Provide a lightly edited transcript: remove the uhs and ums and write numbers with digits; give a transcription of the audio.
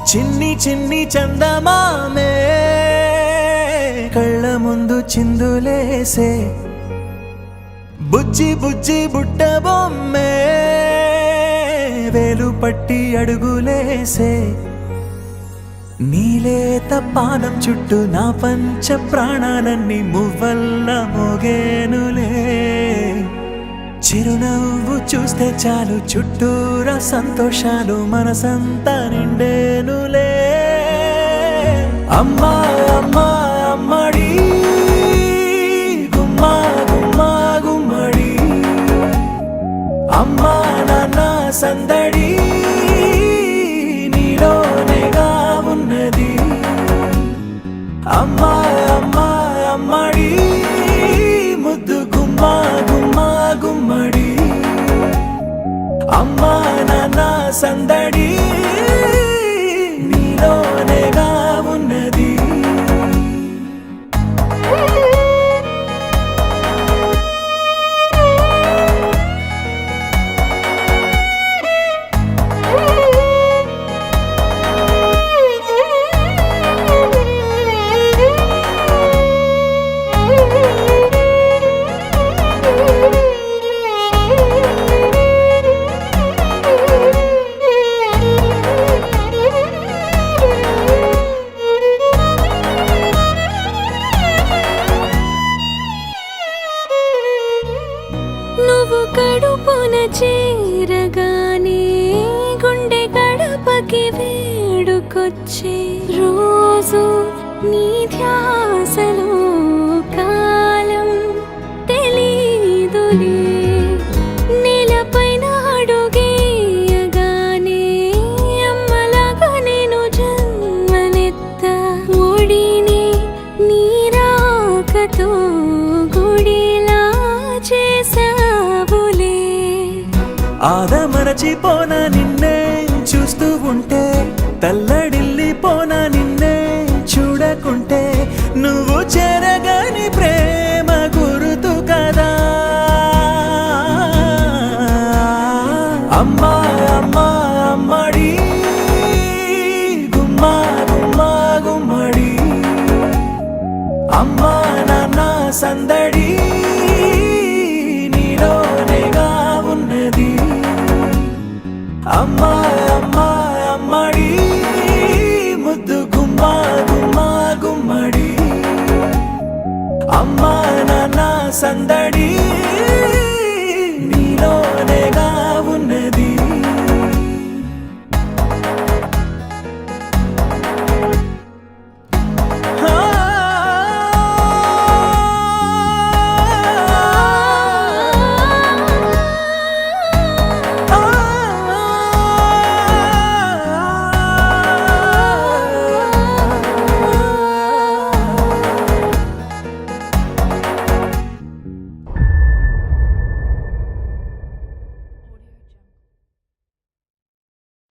చిన్ని చిన్ని చందమామే కళ్ళ ముందు చిందులేసే బుజ్జి బుజ్జి బుట్ట బొమ్మే వేలు పట్టి అడుగులేసే నీలేత పానం చుట్టూ నా పంచ ప్రాణాలన్నీ మువ్వల్ల మోగేనులే చిరునవ్వు చూస్తే చాలు చుట్టూరా సంతోషాలు మనసంతా నిండేనులే అమ్మా అమ్మా అమ్మడి గుమ్మా గుమ్మా గుమ్మడి అమ్మా నాన్న సందడి నీలోనేగా ఉన్నది అమ్మా అమ్మా అమ్మడి ముద్దు గుమ్మా గుమ్మా గుమ్మడి అమ్మా నాన్న సందడి నీలోనేగా ఉన్నది నువ్వు కడుపున చేరగానే గుండె గడపకి వేడుకొచ్చే రోజు నీ ధ్యాసలో కాలం తెలీదులే నేలపైన అడుగేయగానే అమ్మలాగా నేను జన్మనెత్త ఒడిని నీ రాకతో గుడిలా చేసావులే ఆదమరచిపోనా నిన్నే చూస్తూ ఉంటే తల్లడిల్లిపోనా నిన్నే చూడకుంటే నువ్వు చెరగని ప్రేమ గురుతు కదా అమ్మా అమ్మా అమ్మడి గుమ్మా గుమ్మా గుమ్మడి అమ్మా నాన్న సందడి నీలోనేగా ఉన్నది అమ్మా అమ్మా అమ్మడి ముద్దు గుమ్మా గుమ్మా గుమ్మడి అమ్మా నాన్న సందడి నీలో